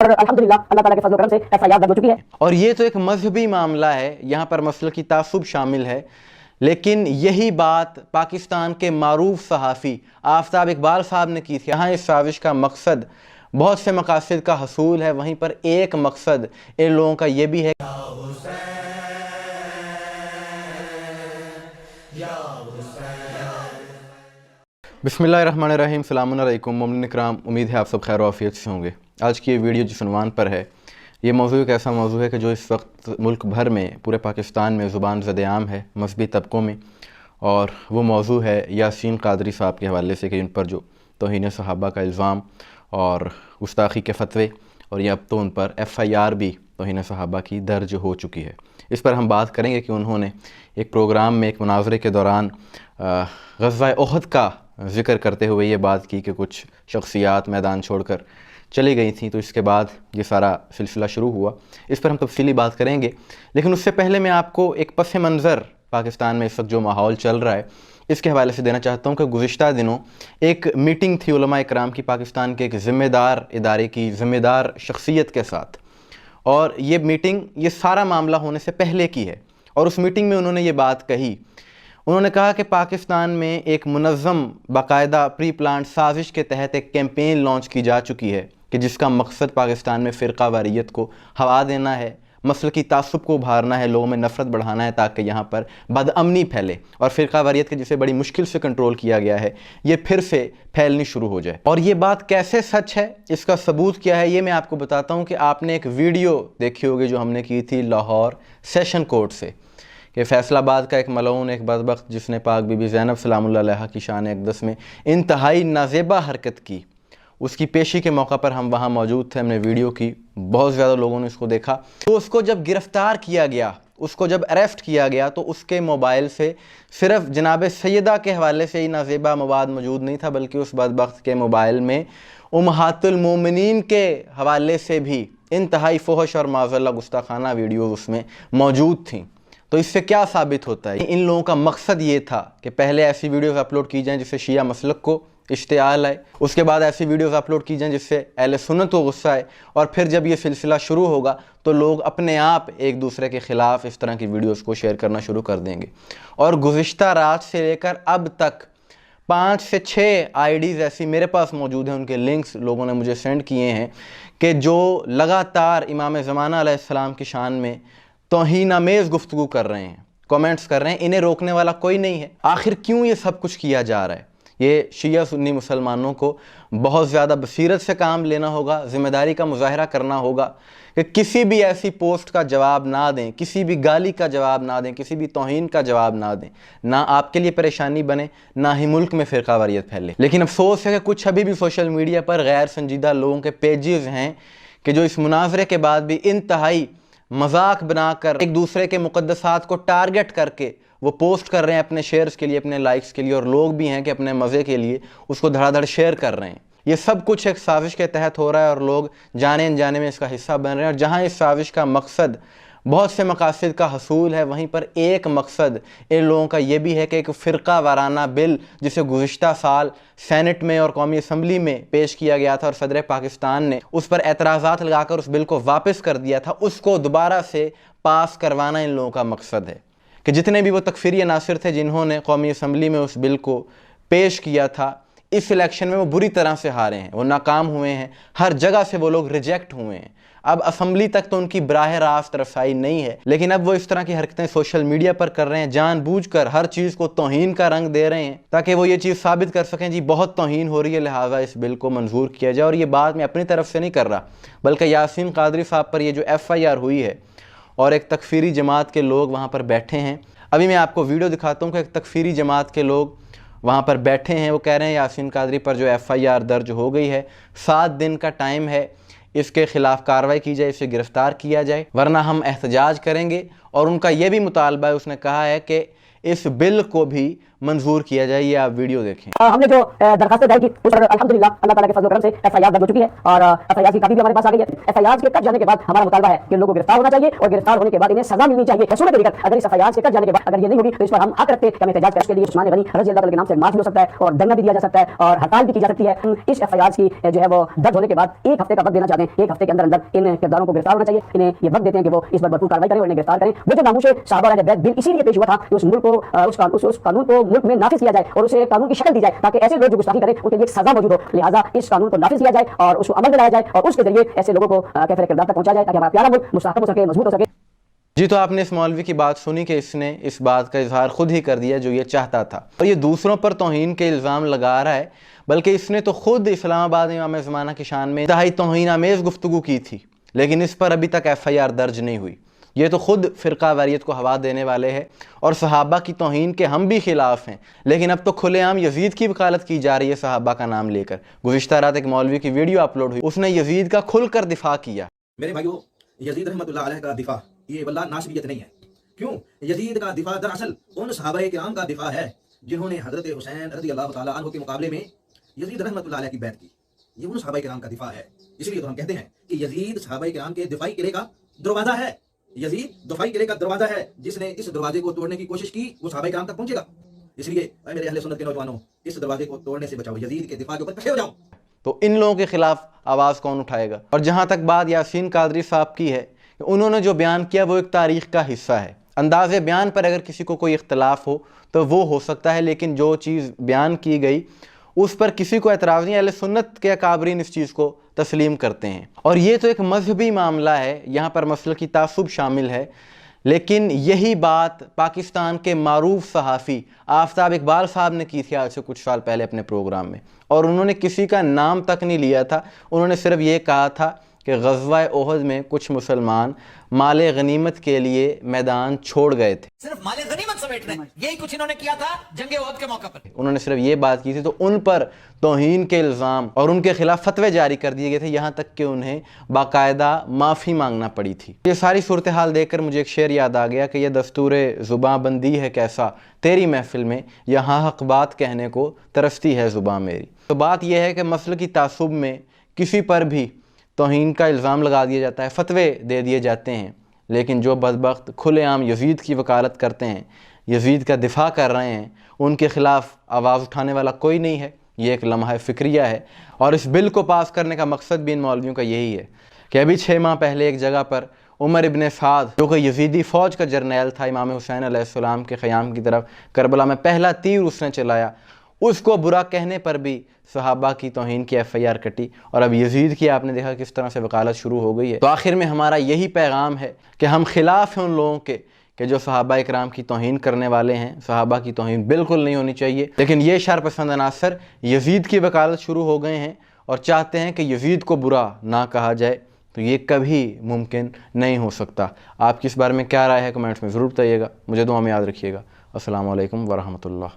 और अल्हम्दुलिल्लाह अल्लाह ताला के फजल करम से एफआईआर दर्ज हो चुकी है। और ये तो एक मजहबी मामला है, यहाँ पर मसलकी तासुब शामिल है, लेकिन यही बात पाकिस्तान के मारूफ सहाफ़ी आफ्ताब इकबाल साहब ने की थी। यहाँ इस साजिश का मकसद बहुत से मकासद का हसूल है, वहीं पर एक मकसद इन लोगों का ये भी है। बिस्मिल्लाहिर्रहमानिर्रहीम, सलामुन अलैकुम मोमिन इकराम। उम्मीद है आप सब खैर आफियत से होंगे। आज की ये वीडियो जिस उन्वान पर है, ये मौजू एक ऐसा मौजू है कि जो इस वक्त मुल्क भर में, पूरे पाकिस्तान में ज़ुबान ज़द-ए-आम है मजहबी तबकों में, और वो मौजू है यासीन कादरी साहब के हवाले से कि उन पर जो तौहीन सहाबा का इल्ज़ाम और गुस्ताखी के फ़तवे, और ये अब तो उन पर एफ़आईआर भी तौहीन सहाबा की दर्ज हो चुकी है। इस पर हम बात करेंगे कि उन्होंने एक प्रोग्राम में, एक मुनाज़रे के दौरान ग़ज़वा उहद का ज़िक्र करते हुए ये बात की कि कुछ शख्सियात मैदान छोड़कर चली गई थी, तो इसके बाद ये सारा सिलसिला शुरू हुआ। इस पर हम तफसीली बात करेंगे, लेकिन उससे पहले मैं आपको एक पस मंज़र पाकिस्तान में इस वक्त जो माहौल चल रहा है इसके हवाले से देना चाहता हूँ कि गुज़िश्ता दिनों एक मीटिंग थी उलमा इकराम की, पाकिस्तान के एक ज़िम्मेदार इदारे की ज़िम्मेदार शख्सियत के साथ, और ये मीटिंग ये सारा मामला होने से पहले की है। और उस मीटिंग में उन्होंने ये बात कही, उन्होंने कहा कि पाकिस्तान में एक मुनज़्ज़म बाकायदा प्री प्लान साजिश के तहत एक कैंपेन लॉन्च की जा चुकी है कि जिसका मकसद पाकिस्तान में फ़िरका वारियत को हवा देना है, मसलकी तासुब को उभारना है, लोगों में नफ़रत बढ़ाना है ताकि यहाँ पर बदअमनी फैले और फ़िरका वारियत के जिसे बड़ी मुश्किल से कंट्रोल किया गया है ये फिर से फैलनी शुरू हो जाए। और ये बात कैसे सच है, इसका सबूत क्या है, ये मैं आपको बताता हूँ कि आपने एक वीडियो देखी होगी जो हमने की थी लाहौर सेशन कोर्ट से, कि फैसलाबाद का एक मलऊन, एक बदबख्त जिसने पाक बीबी ज़ैनब सलामुल्लाह अलैहा की शान अक़दस में इंतहाई नाज़ेबा हरकत की, उसकी पेशी के मौका पर हम वहाँ मौजूद थे, हमने वीडियो की, बहुत ज़्यादा लोगों ने इसको देखा। तो उसको जब गिरफ़्तार किया गया, उसको जब अरेस्ट किया गया, तो उसके मोबाइल से सिर्फ जनाब सैयदा के हवाले से ही नाज़ेबा मवाद मौजूद नहीं था, बल्कि उस बदबख्त के मोबाइल में उम्महातुल मोमिनीन के हवाले से भी इंतहाई फ़ोहश और माज़अल्लाह गुस्ताखाना वीडियो उसमें मौजूद थी। तो इससे क्या साबित होता है, इन लोगों का मकसद ये था कि पहले ऐसी वीडियोस अपलोड की जाएं जिससे शिया मसलक को इश्तियाल आए, उसके बाद ऐसी वीडियोस अपलोड की जाएं जिससे अहले सुन्नत को गुस्सा आए, और फिर जब ये सिलसिला शुरू होगा तो लोग अपने आप एक दूसरे के ख़िलाफ़ इस तरह की वीडियोस को शेयर करना शुरू कर देंगे। और गुज़िश्ता रात से लेकर अब तक 5 से 6 आईडीज़ ऐसी मेरे पास मौजूद हैं, उनके लिंक्स लोगों ने मुझे सेंड किए हैं कि जो लगातार इमाम ज़माना अलैहिस्सलाम की शान में तौहीन-आमेज़ गुफ्तगू कर रहे हैं, कमेंट्स कर रहे हैं, इन्हें रोकने वाला कोई नहीं है। आखिर क्यों ये सब कुछ किया जा रहा है? ये शिया सुन्नी मुसलमानों को बहुत ज़्यादा बसीरत से काम लेना होगा, ज़िम्मेदारी का मुज़ाहरा करना होगा कि किसी भी ऐसी पोस्ट का जवाब ना दें, किसी भी गाली का जवाब ना दें, किसी भी तौहीन का जवाब ना दें, ना आपके लिए परेशानी बने, ना ही मुल्क में फ़िरका वारियत फैले। लेकिन अफसोस है कि कुछ अभी भी सोशल मीडिया पर गैर संजीदा लोगों के पेजेस हैं कि जो इस मुनाज़रे के बाद भी इंतहाई मजाक बनाकर एक दूसरे के मुक़द्दसात को टारगेट करके वो पोस्ट कर रहे हैं अपने शेयर्स के लिए, अपने लाइक्स के लिए, और लोग भी हैं कि अपने मज़े के लिए उसको धड़ाधड़ शेयर कर रहे हैं। ये सब कुछ एक साजिश के तहत हो रहा है और लोग जाने अनजाने में इसका हिस्सा बन रहे हैं। और जहाँ इस साजिश का मकसद बहुत से मकासद का हसूल है, वहीं पर एक मकसद इन लोगों का ये भी है कि एक फ़िरका वाराना बिल जिसे गुज़िश्ता साल सेनेट में और कौमी असम्बली में पेश किया गया था और सदर पाकिस्तान ने उस पर एतराज़ात लगाकर उस बिल को वापस कर दिया था, उसको दोबारा से पास करवाना इन लोगों का मकसद है। कि जितने भी वो तकफ़ीरी अनासिर थे जिन्होंने कौमी असम्बली में उस बिल को पेश किया था, इस इलेक्शन में वो बुरी तरह से हारे हैं, वो नाकाम हुए हैं, हर जगह से वो लोग रिजेक्ट हुए हैं। अब असम्बली तक तो उनकी बराह रास्त रसाई नहीं है, लेकिन अब वो इस तरह की हरकतें सोशल मीडिया पर कर रहे हैं, जानबूझकर हर चीज़ को तौहीन का रंग दे रहे हैं ताकि वो ये चीज़ साबित कर सकें जी बहुत तौहीन हो रही है, लिहाजा इस बिल को मंजूर किया जाए। और ये बात मैं अपनी तरफ से नहीं कर रहा, बल्कि यासीन कादरी साहब पर ये जो एफ़आईआर हुई है और एक तकफ़ीरी जमात के लोग वहाँ पर बैठे हैं, अभी मैं आपको वीडियो दिखाता हूँ कि एक तकफ़ीरी जमात के लोग वहाँ पर बैठे हैं, वो कह रहे हैं यासीन कादरी पर जो एफ़आईआर दर्ज हो गई है, 7 दिन का टाइम है, इसके ख़िलाफ़ कार्रवाई की जाए, इसे गिरफ़्तार किया जाए, वरना हम एहतजाज करेंगे। और उनका ये भी मुतालबा है, उसने कहा है कि इस बिल को भी मंजूर किया जाए। ये आप वीडियो देखें। हमने जो दरखास्त दायर की उस पर अल्हम्दुलिल्लाह अल्लाह ताला के फजल करम से एफआईआर दर्ज हो चुकी है और एफआईआर की कॉपी भी हमारे पास आ गई है। एफआईआर के कट जाने के बाद हमारा मुतालबा है कि लोगों को गिरफ्तार होना चाहिए और गिरफ्तार होने के बाद इन्हें सजा मिलनी चाहिए। सूरत देखकर अगर इस एफआईआर के कट जाने के बाद अगर ये नहीं होगी तो इस पर हम हक रखते हैं कि हमें एहतजाज करने के लिए उस्मान गनी रज़ी अल्लाह तआला के नाम से मार्च भी हो सकता है और धरना भी दिया जा सकता है और हड़ताल भी की जा सकती है। इस एफआईआर की जो है वो दर्ज होने के बाद 1 हफ्ते का वक्त देना चाहते हैं। 1 हफ्ते के अंदर इन किरदारों को गिरफ्तार होना चाहिए। इन्हें ये वक्त देते हैं कि वो इस पर भरपूर कार्रवाई करें और इन्हें गिरफ्तार करें। वो जो नामूशे साहबा ने बिल इसीलिए पेश हुआ था कि उस मुल्क को उस कानून को मुल्क में नाफिज किया जाए और उसे कानून की शक्ल दी जाए ताकि ऐसे लोग जो गुस्ताखी करें उनके लिए एक सजा मौजूद हो। लिहाजा इस कानून को नाफिज किया जाए और उसको अमल में लाया जाए और उसके जरिए ऐसे लोगों को कैफियत किरदार तक पहुंचा जाए ताकि हमारा प्यारा मुल्क मुस्तहकम हो सके, मजबूत हो सके। जी, तो आपने इस मौलवी की बात सुनी कि इसने इस बात का इजहार खुद ही कर दिया जो ये चाहता था और ये दूसरों पर तौहीन के इल्ज़ाम लगा रहा है, बल्कि इसने तो खुद इस्लामाबाद इमाम ज़माना की शान में इंतहाई तौहीन आमेज़ गुफ्तगू की थी, लेकिन इस पर अभी तक एफआईआर दर्ज नहीं हुई। ये तो खुद फ़िरका वारियत को हवा देने वाले हैं और सहाबा की तौहीन के हम भी खिलाफ हैं, लेकिन अब तो खुलेआम यजीद की वकालत की जा रही है सहाबा का नाम लेकर। गुज़िश्ता रात एक मौलवी की वीडियो अपलोड हुई, उसने यजीद का खुलकर दिफा किया। मेरे भाइयों, यजीद रहमतुल्लाह अलैह का दिफा ये वल्लाह नासबियत नहीं है। क्यों? यजीद का दिफा दरअसल उन सहाबाए किराम का दिफा है जिन्होंने हजरत हुसैन रज़ी अल्लाह तआला अन्हु के मुकाबले में यजीद रहमतुल्लाह अलैह की बैत की। ये उन सहाबाए किराम का दिफा है। इसलिए तो हम कहते हैं कि यजीद सहाबाए किराम के दिफाई किले का दरवाजा है। यजीद दिफाई किले का दरवाजा है। जिसने इस दरवाजे को तोड़ने की कोशिश की वो सहाबाए किराम तक पहुंचेगा। इसलिए मेरे अहले सुन्नत के नौजवानों, इस दरवाजे को तोड़ने से बचाओ, यजीद के दिफा के ऊपर खड़े हो जाओ। तो इन लोगों के खिलाफ आवाज़ कौन उठाएगा? और जहाँ तक बात यासीन कादरी साहब की है, उन्होंने जो बयान किया वो एक तारीख़ का हिस्सा है। अंदाज़े बयान पर अगर किसी को कोई इख्तलाफ हो तो वो हो सकता है, लेकिन जो चीज़ बयान की गई उस पर किसी को एतराज़ नहीं। अहले सुन्नत के अकाबरीन इस चीज़ को तस्लीम करते हैं और ये तो एक मजहबी मामला है, यहाँ पर मसलकी तासुब शामिल है। लेकिन यही बात पाकिस्तान के मारूफ सहाफ़ी आफ्ताब इकबाल साहब ने की थी आज से कुछ साल पहले अपने प्रोग्राम में, और उन्होंने किसी का नाम तक नहीं लिया था। उन्होंने सिर्फ ये कहा था कि ग़ज़वा ओहद में कुछ मुसलमान माले गनीमत के लिए मैदान छोड़ गए थे। सिर्फ माले गनीमत समेटने, यही कुछ इन्होंने किया था जंगे ओहद के मौके पर। उन्होंने सिर्फ ये बात की थी, तो उन पर तौहीन के इल्ज़ाम और उनके खिलाफ फतवे जारी कर दिए गए थे, यहाँ तक कि उन्हें बाकायदा माफ़ी मांगना पड़ी थी। ये सारी सूरत हाल देखकर मुझे एक शेर याद आ गया कि यह दस्तूरे ज़ुबां बंदी है कैसा, तेरी महफिल में यहाँ हक़ बात कहने को तरसती है ज़ुबां मेरी। तो बात यह है कि मसलकी तासुब में किसी पर भी तौहीन का इल्ज़ाम लगा दिया जाता है, फतवे दे दिए जाते हैं, लेकिन जो बदबख्त खुलेआम यजीद की वकालत करते हैं, यजीद का दिफा कर रहे हैं, उनके ख़िलाफ़ आवाज़ उठाने वाला कोई नहीं है। ये एक लम्हा फ़िक्रिया है और इस बिल को पास करने का मकसद भी इन मौलवियों का यही है कि अभी 6 माह पहले एक जगह पर उमर इब्न साद, जो कि यजीदी फ़ौज का जर्नैल था, इमाम हुसैन अलैहिस्सलाम के क़याम की तरफ करबला में पहला तीर उसने चलाया, उसको बुरा कहने पर भी सहाबा की तौहीन की एफआईआर कटी। और अब यजीद की आपने देखा किस तरह से वकालत शुरू हो गई है। तो आखिर में हमारा यही पैगाम है कि हम खिलाफ हैं उन लोगों के कि जो सहाबा इकराम की तौहीन करने वाले हैं। सहाबा की तौहीन बिल्कुल नहीं होनी चाहिए, लेकिन ये शरपसंद अनासर यजीद की वकालत शुरू हो गए हैं और चाहते हैं कि यजीद को बुरा ना कहा जाए, तो ये कभी मुमकिन नहीं हो सकता। आपकी इस बारे में क्या राय है कमेंट्स में ज़रूर बताइएगा। मुझे दुआ में याद रखिएगा। अस्सलामु अलैकुम वरहमतुल्लाह।